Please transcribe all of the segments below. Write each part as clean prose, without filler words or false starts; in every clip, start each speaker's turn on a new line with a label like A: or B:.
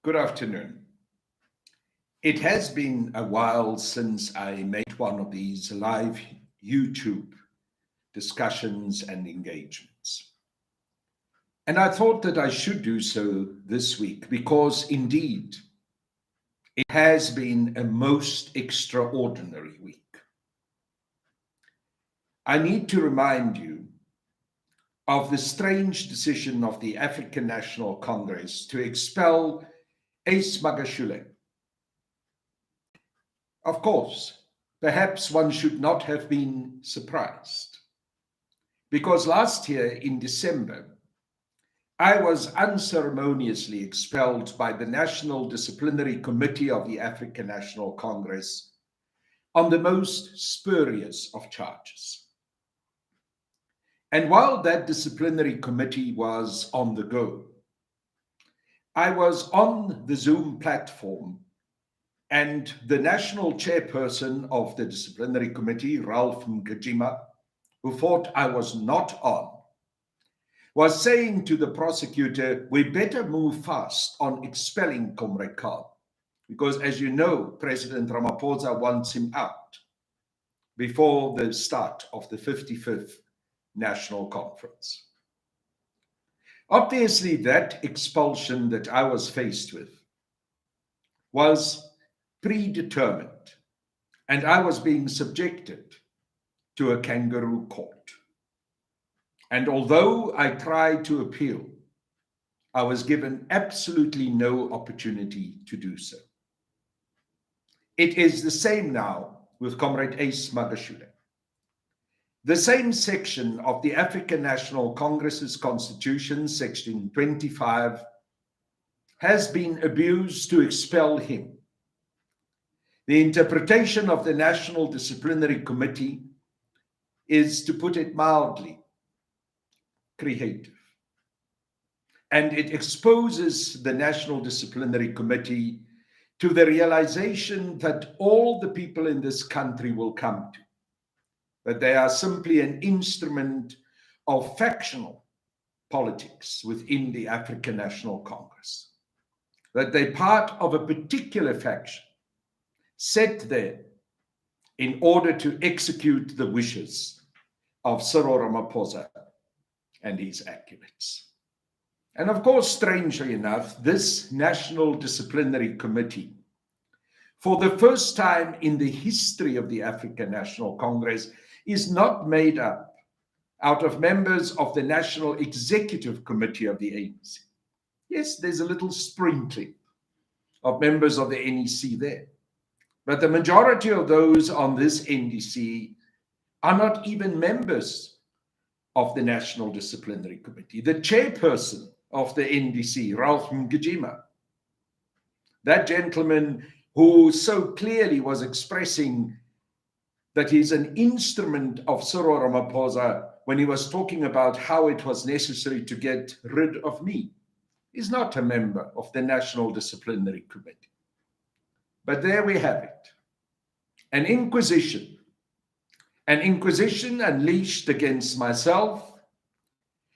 A: Good afternoon. It has been a while since I made one of these live YouTube discussions and engagements. And I thought that I should do so this week because indeed it has been a most extraordinary week. I need to remind you of the strange decision of the African National Congress to expel Ace Magashule. Of course, perhaps one should not have been surprised, because last year in December, I was unceremoniously expelled by the National Disciplinary Committee of the African National Congress on the most spurious of charges. And while that disciplinary committee was on the go, I was on the Zoom platform, and the national chairperson of the disciplinary committee, Ralph Mgijima, who thought I was not on, was saying to the prosecutor, we better move fast on expelling Comrade Khan, because as you know, President Ramaphosa wants him out before the start of the 55th National Conference. Obviously, that expulsion that I was faced with was predetermined, and I was being subjected to a kangaroo court. And although I tried to appeal, I was given absolutely no opportunity to do so. It is the same now with Comrade Ace Magashule. The same section of the African National Congress's Constitution, Section 25, has been abused to expel him. The interpretation of the National Disciplinary Committee is, to put it mildly, creative. And it exposes the National Disciplinary Committee to the realization that all the people in this country will come to, that they are simply an instrument of factional politics within the African National Congress, that they're part of a particular faction set there in order to execute the wishes of Cyril Ramaphosa and his acolytes. And of course, strangely enough, this National Disciplinary Committee, for the first time in the history of the African National Congress, is not made up out of members of the National Executive Committee of the ANC. Yes, there's a little sprinkling of members of the NEC there, but the majority of those on this NDC are not even members of the National Disciplinary Committee. The chairperson of the NDC, Ralph Mgijima, that gentleman who so clearly was expressing that he's an instrument of Cyril Ramaphosa when he was talking about how it was necessary to get rid of me, is not a member of the National Disciplinary Committee. But there we have it. An inquisition unleashed against myself,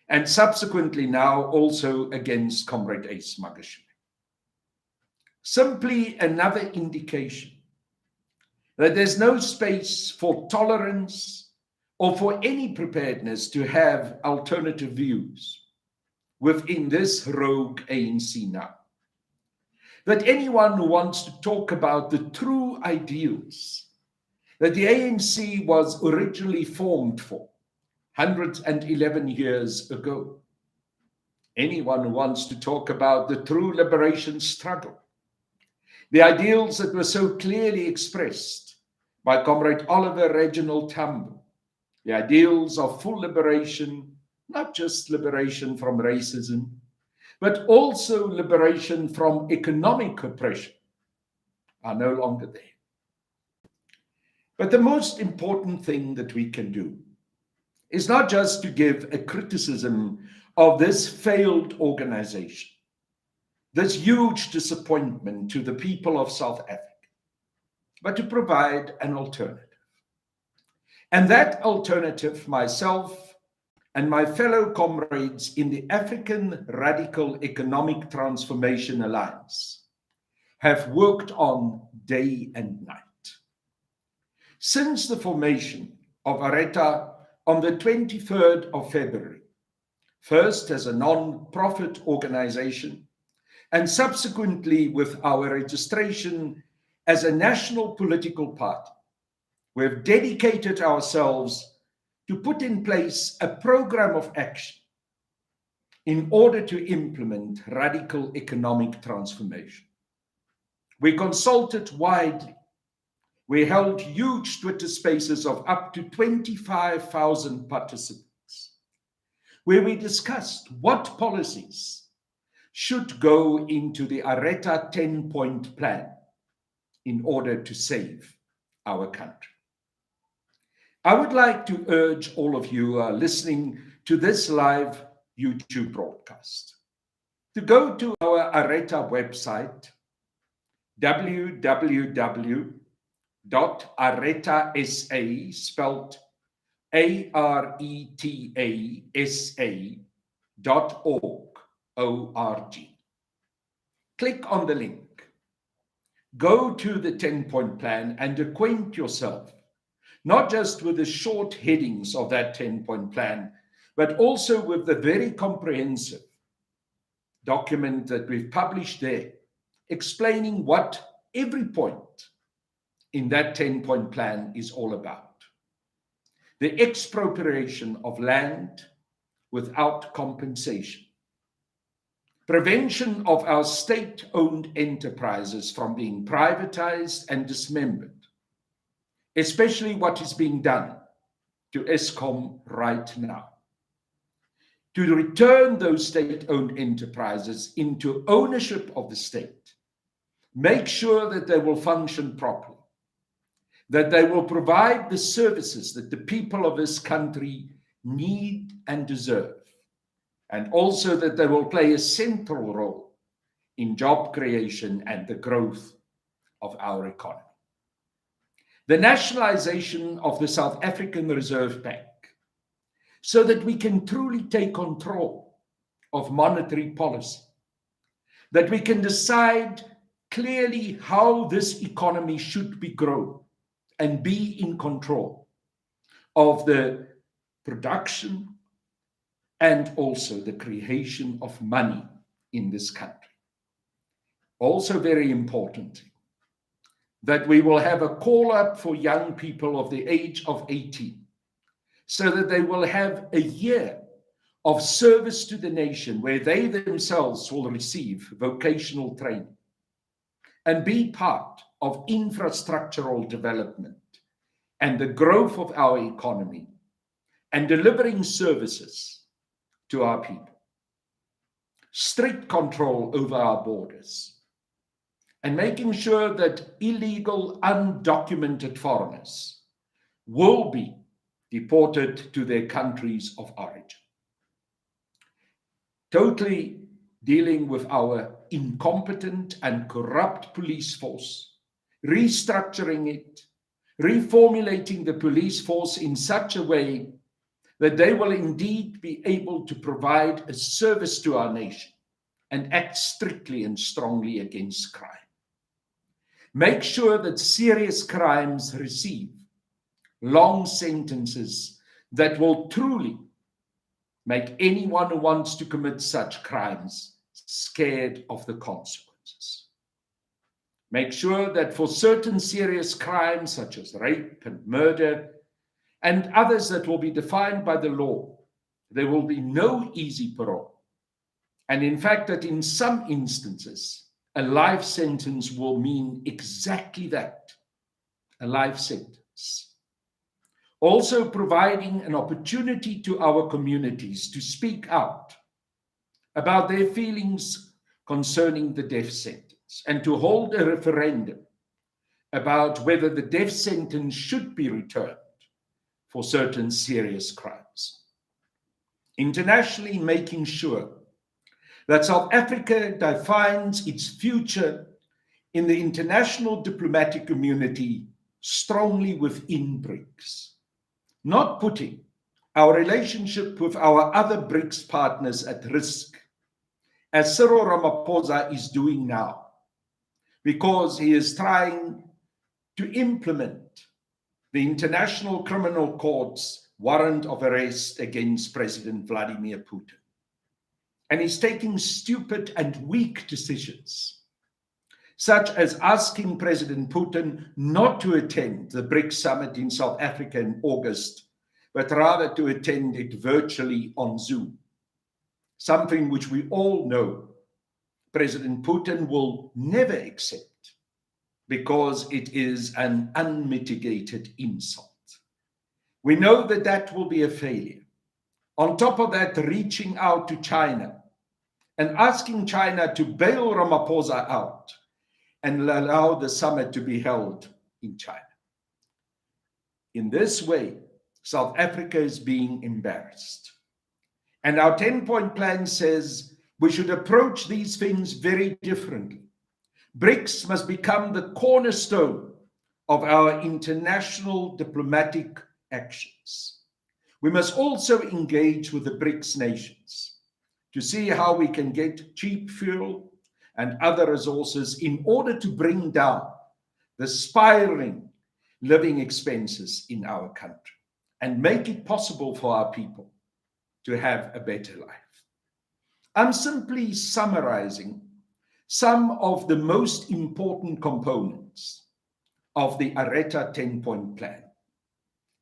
A: and subsequently now also against Comrade Ace Magashule. Simply another indication that there's no space for tolerance or for any preparedness to have alternative views within this rogue ANC now. That anyone who wants to talk about the true ideals that the ANC was originally formed for 111 years ago, anyone who wants to talk about the true liberation struggle, the ideals that were so clearly expressed by Comrade Oliver Reginald Tambo, the ideals of full liberation, not just liberation from racism, but also liberation from economic oppression, are no longer there. But the most important thing that we can do is not just to give a criticism of this failed organization, this huge disappointment to the people of South Africa, but to provide an alternative. And that alternative, myself and my fellow comrades in the African Radical Economic Transformation Alliance have worked on day and night. Since the formation of Areta on the 23rd of February, first as a non-profit organization, and subsequently with our registration as a national political party, we have dedicated ourselves to put in place a program of action in order to implement radical economic transformation. We consulted widely. We held huge Twitter spaces of up to 25,000 participants, where we discussed what policies should go into the Areta 10-point plan in order to save our country. I would like to urge all of you who are listening to this live YouTube broadcast to go to our Areta website, www.aretasa, spelled aretasa.org. Click on the link. Go to the 10-point plan and acquaint yourself, not just with the short headings of that 10-point plan, but also with the very comprehensive document that we've published there, explaining what every point in that 10-point plan is all about. The expropriation of land without compensation, prevention of our state-owned enterprises from being privatized and dismembered, especially what is being done to Eskom right now, to return those state-owned enterprises into ownership of the state, make sure that they will function properly, that they will provide the services that the people of this country need and deserve, and also that they will play a central role in job creation and the growth of our economy. The nationalization of the South African Reserve Bank, so that we can truly take control of monetary policy, that we can decide clearly how this economy should be grown and be in control of the production and also the creation of money in this country. Also very importantly, that we will have a call up for young people of the age of 18, so that they will have a year of service to the nation where they themselves will receive vocational training and be part of infrastructural development and the growth of our economy and delivering services to our people. Strict control over our borders and making sure that illegal, undocumented foreigners will be deported to their countries of origin. Totally dealing with our incompetent and corrupt police force, restructuring it, reformulating the police force in such a way that they will indeed be able to provide a service to our nation and act strictly and strongly against crime. Make sure that serious crimes receive long sentences that will truly make anyone who wants to commit such crimes scared of the consequences. Make sure that for certain serious crimes such as rape and murder and others that will be defined by the law, there will be no easy parole. And in fact, that in some instances, a life sentence will mean exactly that, a life sentence. Also providing an opportunity to our communities to speak out about their feelings concerning the death sentence and to hold a referendum about whether the death sentence should be returned for certain serious crimes. Internationally, making sure that South Africa defines its future in the international diplomatic community strongly within BRICS, not putting our relationship with our other BRICS partners at risk, as Cyril Ramaphosa is doing now, because he is trying to implement the International Criminal Court's warrant of arrest against President Vladimir Putin. And he's taking stupid and weak decisions, such as asking President Putin not to attend the BRICS summit in South Africa in August, but rather to attend it virtually on Zoom. Something which we all know President Putin will never accept because it is an unmitigated insult. We know that that will be a failure. On top of that, reaching out to China and asking China to bail Ramaphosa out and allow the summit to be held in China. In this way, South Africa is being embarrassed. And our 10-point plan says we should approach these things very differently. BRICS must become the cornerstone of our international diplomatic actions. We must also engage with the BRICS nations to see how we can get cheap fuel and other resources in order to bring down the spiraling living expenses in our country and make it possible for our people to have a better life. I'm simply summarizing some of the most important components of the Areta 10-point plan.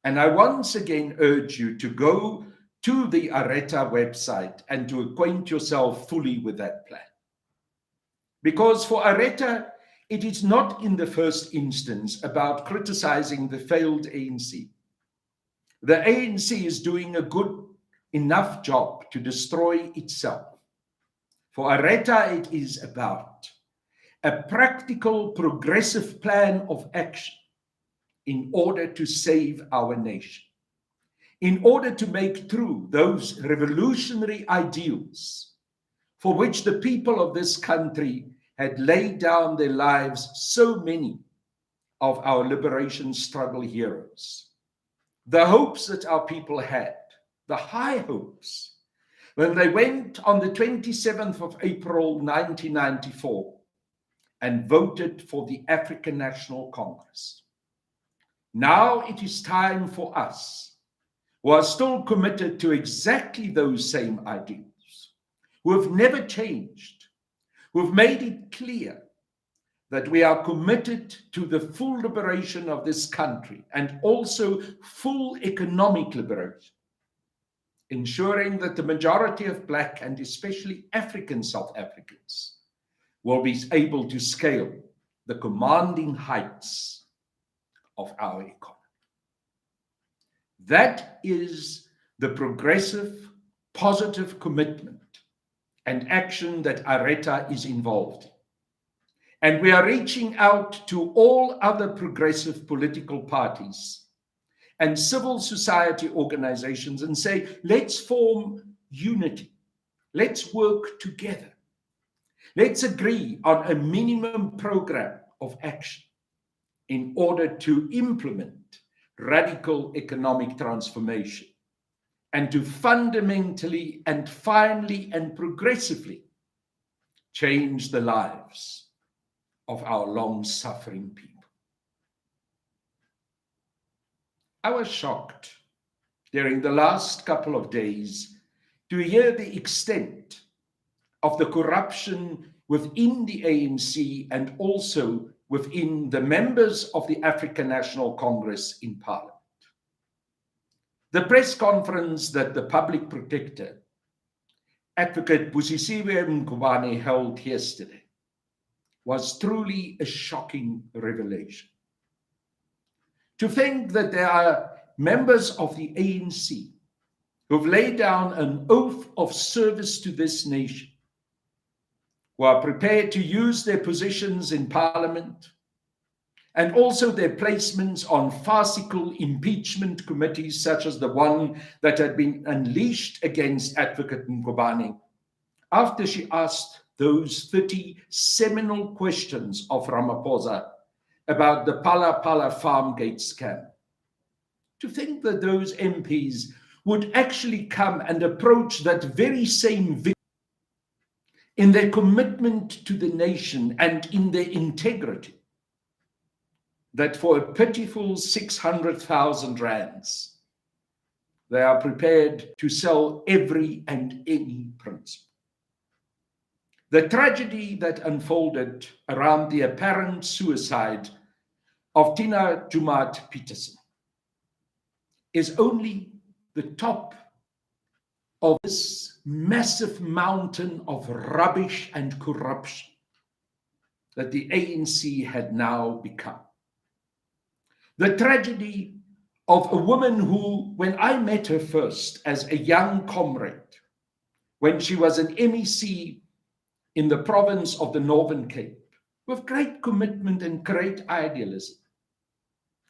A: And I once again urge you to go to the Areta website and to acquaint yourself fully with that plan. Because for Areta, it is not in the first instance about criticizing the failed ANC. The ANC is doing a good enough job to destroy itself. For Areta, it is about a practical, progressive plan of action in order to save our nation, in order to make true those revolutionary ideals for which the people of this country had laid down their lives, so many of our liberation struggle heroes. The hopes that our people had, the high hopes, when they went on the 27th of April 1994 and voted for the African National Congress. Now it is time for us, who are still committed to exactly those same ideals, who have never changed, who have made it clear that we are committed to the full liberation of this country and also full economic liberation, ensuring that the majority of Black and especially African South Africans will be able to scale the commanding heights of our economy. That is the progressive, positive commitment and action that Areta is involved in. And we are reaching out to all other progressive political parties and civil society organizations and say, let's form unity. Let's work together. Let's agree on a minimum program of action in order to implement radical economic transformation and to fundamentally and finally and progressively change the lives of our long-suffering people. I was shocked during the last couple of days to hear the extent of the corruption within the ANC and also within the members of the African National Congress in Parliament. The press conference that the public protector, Advocate Busisiwe Mngubane, held yesterday was truly a shocking revelation. To think that there are members of the ANC who've laid down an oath of service to this nation, who are prepared to use their positions in Parliament and also their placements on farcical impeachment committees such as the one that had been unleashed against Advocate Mngubane after she asked those 30 seminal questions of Ramaphosa about the Pala Pala farm gate scam. To think that those MPs would actually come and approach that very same victim in their commitment to the nation and in their integrity, that for a pitiful 600,000 rands, they are prepared to sell every and any principle. The tragedy that unfolded around the apparent suicide of Tina Jumaat Peterson is only the top of this massive mountain of rubbish and corruption that the ANC had now become. The tragedy of a woman who, when I met her first as a young comrade, when she was an MEC in the province of the Northern Cape, with great commitment and great idealism,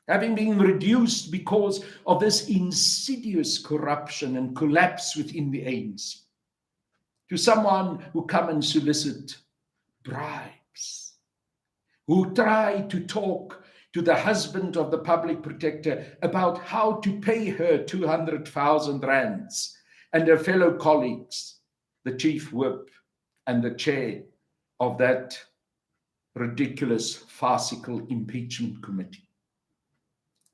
A: having been reduced because of this insidious corruption and collapse within the ANC, to someone who come and solicit bribes, who try to talk to the husband of the public protector about how to pay her 200,000 rands, and her fellow colleagues, the chief whip and the chair of that ridiculous, farcical impeachment committee.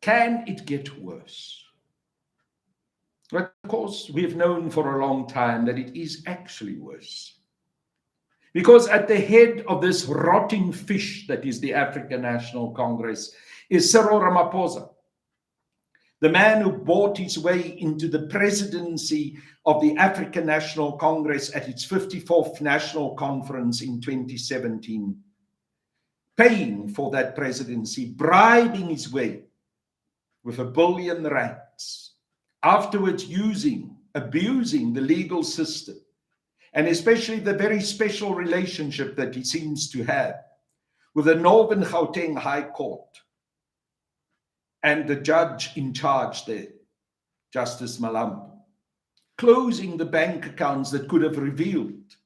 A: Can it get worse? But of course, we've known for a long time that it is actually worse. Because at the head of this rotting fish that is the African National Congress is Cyril Ramaphosa, the man who bought his way into the presidency of the African National Congress at its 54th National Conference in 2017, paying for that presidency, bribing his way with R1 billion, afterwards abusing the legal system, and especially the very special relationship that he seems to have with the Northern Gauteng High Court and the judge in charge there, Justice Malambo, closing the bank accounts that could have revealed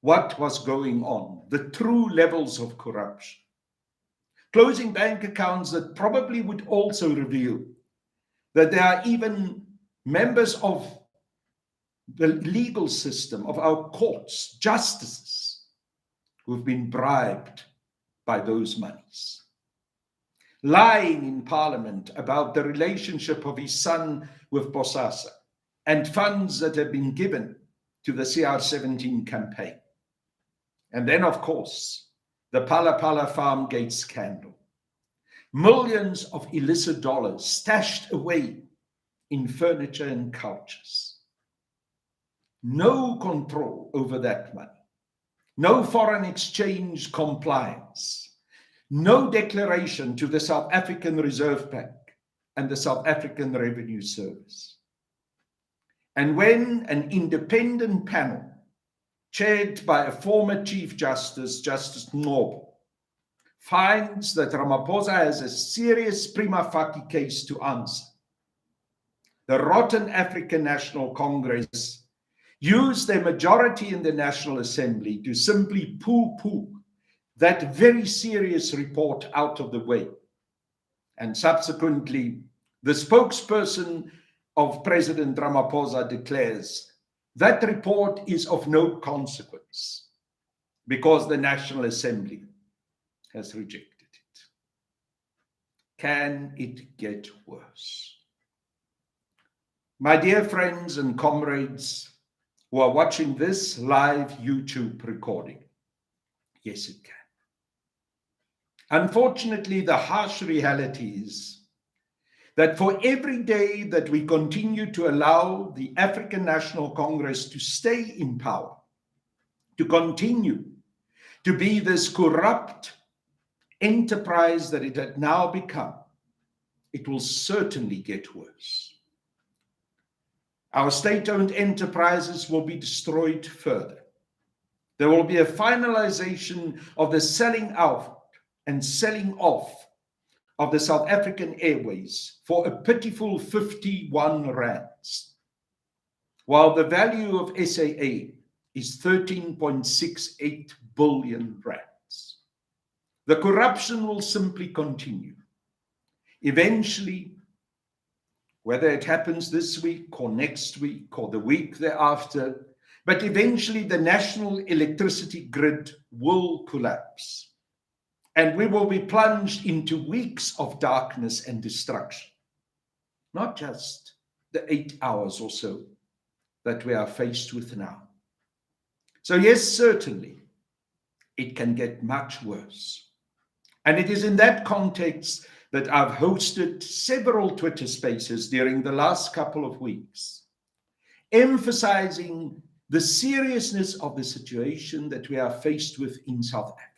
A: what was going on, the true levels of corruption. Closing bank accounts that probably would also reveal that there are even members of the legal system, of our courts, justices, who have been bribed by those monies. Lying in Parliament about the relationship of his son with Bosasa and funds that have been given to the CR17 campaign. And then, of course, the Pala Pala farm gate scandal. Millions of illicit dollars stashed away in furniture and couches. No control over that money. No foreign exchange compliance. No declaration to the South African Reserve Bank and the South African Revenue Service. And when an independent panel, chaired by a former Chief Justice, Justice Ngobo, finds that Ramaphosa has a serious prima facie case to answer, the rotten African National Congress used their majority in the National Assembly to simply poo-poo that very serious report out of the way. And subsequently, the spokesperson of President Ramaphosa declares that report is of no consequence because the National Assembly has rejected it. Can it get worse? My dear friends and comrades who are watching this live YouTube recording, yes, it can. Unfortunately, the harsh reality is that for every day that we continue to allow the African National Congress to stay in power, to continue to be this corrupt enterprise that it had now become, it will certainly get worse. Our state-owned enterprises will be destroyed further. There will be a finalization of the selling out and selling off of the South African Airways for a pitiful 51 rands, while the value of SAA is 13.68 billion rands. The corruption will simply continue. Eventually, whether it happens this week or next week or the week thereafter, but eventually the national electricity grid will collapse, and we will be plunged into weeks of darkness and destruction, not just the 8 hours or so that we are faced with now. So yes, certainly, it can get much worse. And it is in that context that I've hosted several Twitter spaces during the last couple of weeks, emphasizing the seriousness of the situation that we are faced with in South Africa,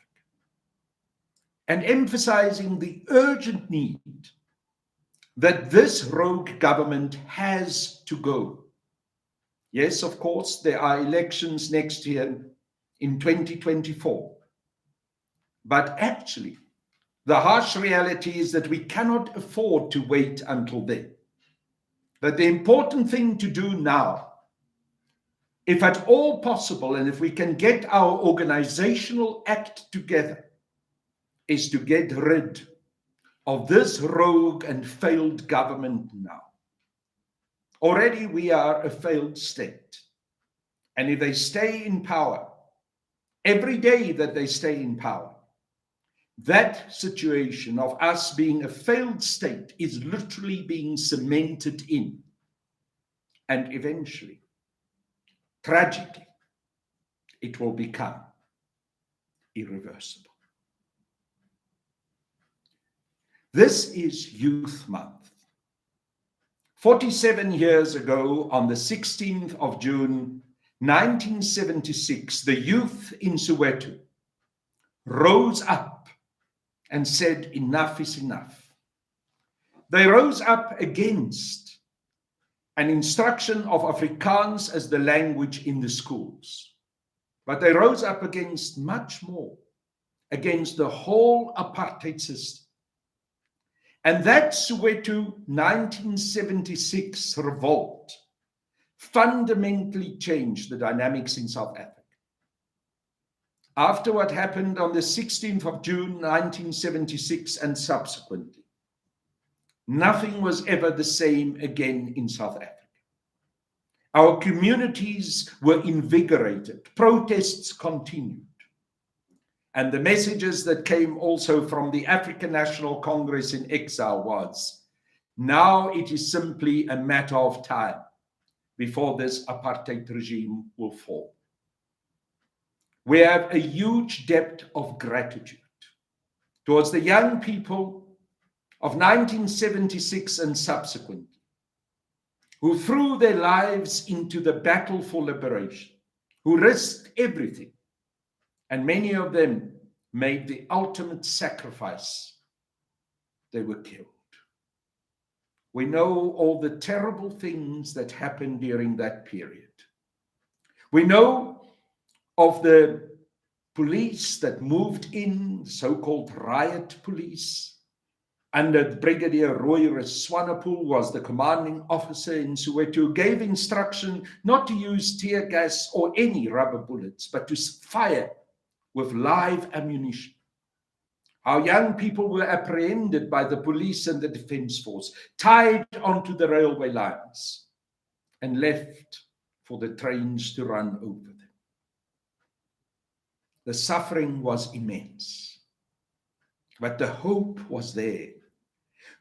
A: and emphasizing the urgent need that this rogue government has to go. Yes, of course, there are elections next year in 2024. But actually, the harsh reality is that we cannot afford to wait until then. That the important thing to do now, if at all possible, and if we can get our organizational act together, is to get rid of this rogue and failed government now. Already we are a failed state. And if they stay in power, every day that they stay in power, that situation of us being a failed state is literally being cemented in. And eventually, tragically, it will become irreversible. This is Youth Month. 47 years ago, on the 16th of June, 1976, the youth in Soweto rose up and said, enough is enough. They rose up against an instruction of Afrikaans as the language in the schools. But they rose up against much more, against the whole apartheid system. And that Soweto 1976 revolt fundamentally changed the dynamics in South Africa. After what happened on the 16th of June 1976 and subsequently, nothing was ever the same again in South Africa. Our communities were invigorated, protests continued, and the messages that came also from the African National Congress in exile was, now it is simply a matter of time before this apartheid regime will fall. We have a huge debt of gratitude towards the young people of 1976 and subsequently, who threw their lives into the battle for liberation, who risked everything, and many of them made the ultimate sacrifice. They were killed. We know all the terrible things that happened during that period. We know of the police that moved in, so-called riot police, under Brigadier Roy Swanepoel was the commanding officer in Soweto, gave instruction not to use tear gas or any rubber bullets, but to fire with live ammunition. Our young people were apprehended by the police and the defense force, tied onto the railway lines, and left for the trains to run over them. The suffering was immense, but the hope was there,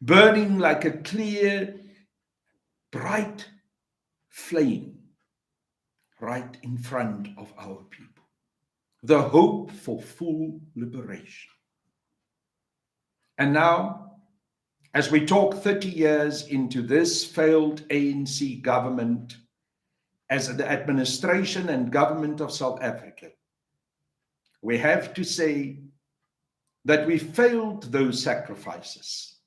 A: burning like a clear, bright flame right in front of our people. The hope for full liberation. And now, as we talk 30 years into this failed ANC government as the administration and government of South Africa, we have to say that we failed those sacrifices,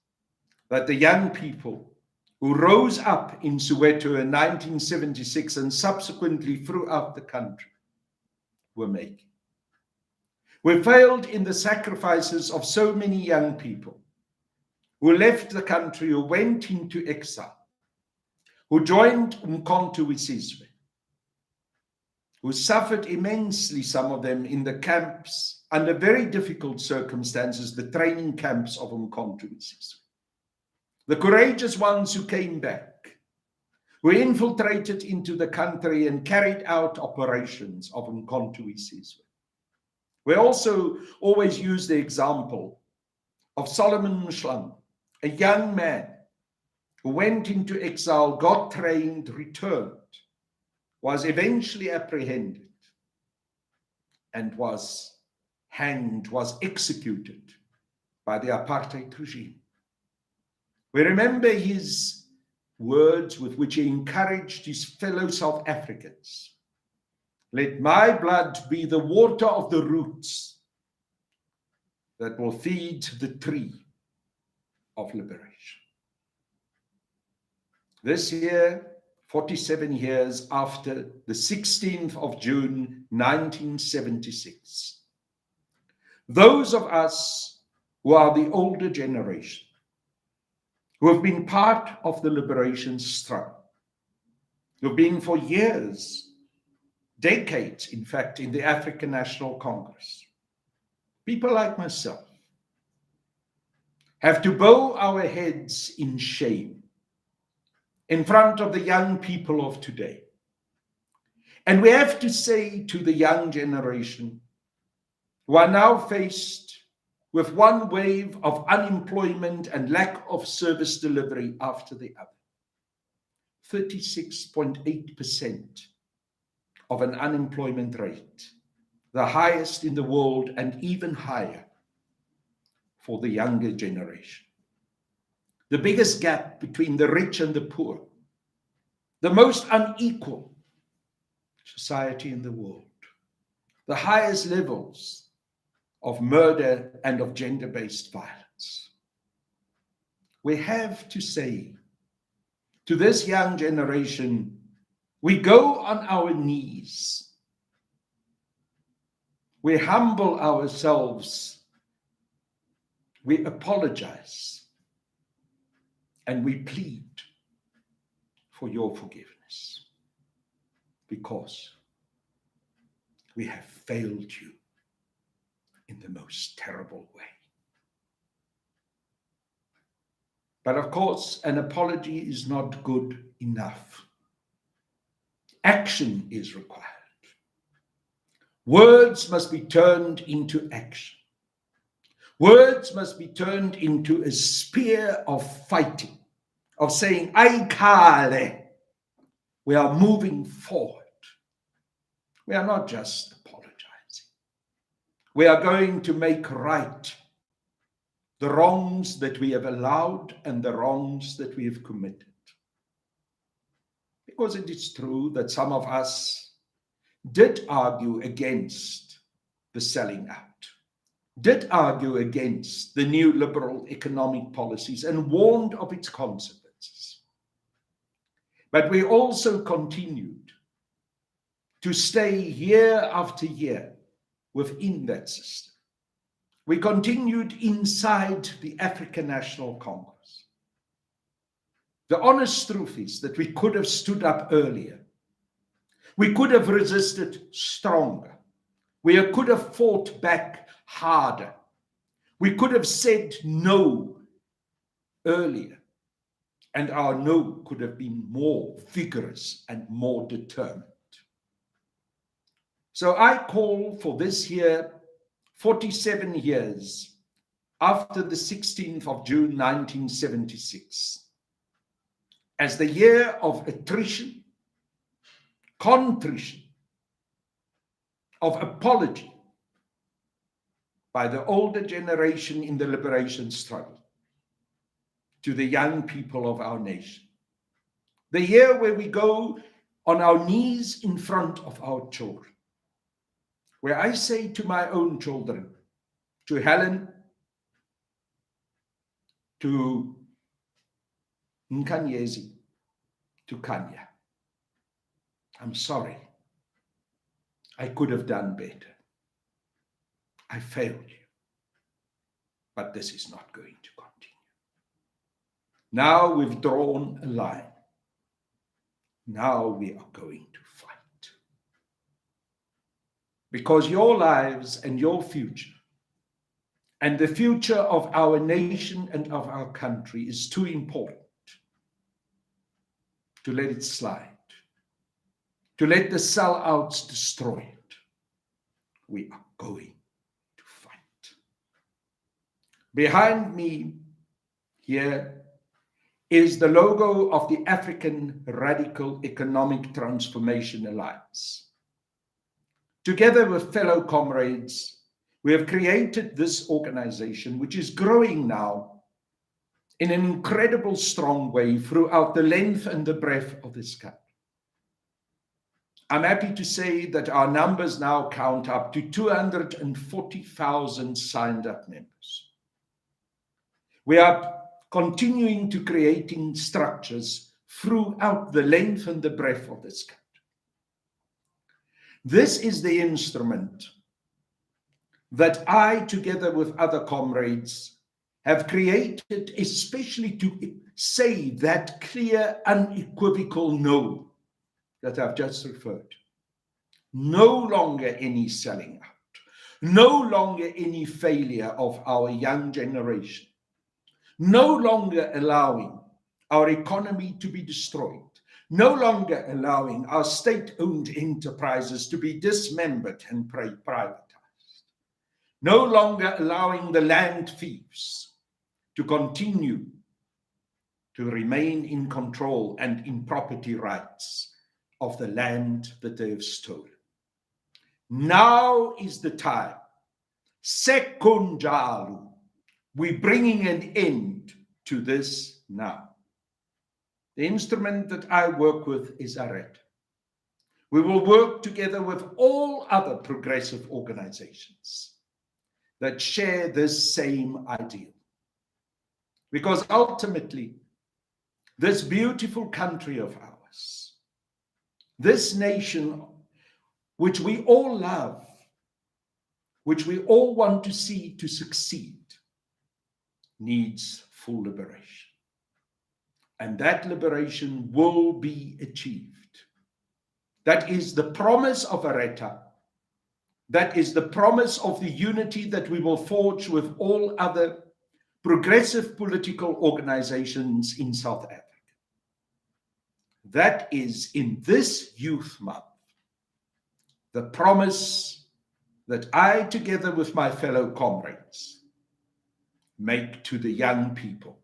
A: that the young people who rose up in Soweto in 1976 and subsequently throughout the country were making. We failed in the sacrifices of so many young people who left the country, who went into exile, who joined Umkhonto we Sizwe, who suffered immensely, some of them in the camps, under very difficult circumstances, the training camps of Umkhonto we Sizwe. The courageous ones who came back, We infiltrated into the country and carried out operations of Umkhonto we Sizwe. We also always use the example of Solomon Mshlang, a young man who went into exile, got trained, returned, was eventually apprehended, and was hanged, was executed by the apartheid regime. We remember his words with which he encouraged his fellow South Africans. Let my blood be the water of the roots that will feed the tree of liberation. This year, 47 years after the 16th of June, 1976, those of us who are the older generation, who have been part of the liberation struggle, who have been for years, decades, in fact, in the African National Congress, people like myself, have to bow our heads in shame in front of the young people of today. And we have to say to the young generation, who are now faced with one wave of unemployment and lack of service delivery after the other, 36.8% of an unemployment rate, the highest in the world and even higher for the younger generation. The biggest gap between the rich and the poor, the most unequal society in the world, the highest levels of murder and of gender-based violence. We have to say to this young generation, we go on our knees, we humble ourselves, we apologize, and we plead for your forgiveness, because we have failed you in the most terrible way. But of course, an apology is not good enough. Action is required. Words must be turned into action. Words must be turned into a spear of fighting, of saying, Aikale, we are moving forward. We are not just apologizing. We are going to make right the wrongs that we have allowed and the wrongs that we have committed. Because it is true that some of us did argue against the selling out, did argue against the new liberal economic policies and warned of its consequences. But we also continued to stay year after year within that system. We continued inside the African National Congress. The honest truth is that we could have stood up earlier. We could have resisted stronger. We could have fought back harder. We could have said no earlier. And our no could have been more vigorous and more determined. So I call for this year, 47 years after the 16th of June 1976, as the year of attrition, contrition, of apology by the older generation in the liberation struggle to the young people of our nation. The year where we go on our knees in front of our children, where I say to my own children, to Helen, to Nkanyezi, to Kanya, I'm sorry. I could have done better. I failed you. But this is not going to continue. Now we've drawn a line. Now we are going to fight. Because your lives and your future and the future of our nation and of our country is too important to let it slide, to let the sellouts destroy it. We are going to fight. Behind me here is the logo of the African Radical Economic Transformation Alliance. Together with fellow comrades, we have created this organization, which is growing now in an incredible strong way throughout the length and the breadth of this country. I'm happy to say that our numbers now count up to 240,000 signed up members. We are continuing to creating structures throughout the length and the breadth of this country. This is the instrument that I, together with other comrades, have created especially to say that clear, unequivocal no that I've just referred to. No longer any selling out. No longer any failure of our young generation. No longer allowing our economy to be destroyed. No longer allowing our state-owned enterprises to be dismembered and privatized. No longer allowing the land thieves to continue to remain in control and in property rights of the land that they have stolen. Now is the time. Sekunjalo. We're bringing an end to this now. The instrument that I work with is Areta. We will work together with all other progressive organizations that share this same ideal. Because ultimately, this beautiful country of ours, this nation which we all love, which we all want to see to succeed, needs full liberation. And that liberation will be achieved. That is the promise of Areta. That is the promise of the unity that we will forge with all other progressive political organizations in South Africa. That is, in this Youth Month, the promise that I, together with my fellow comrades, make to the young people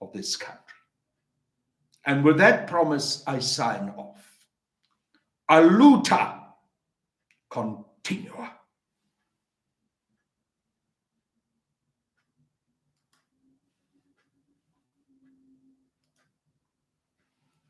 A: of this country. And with that promise, I sign off. Aluta continua.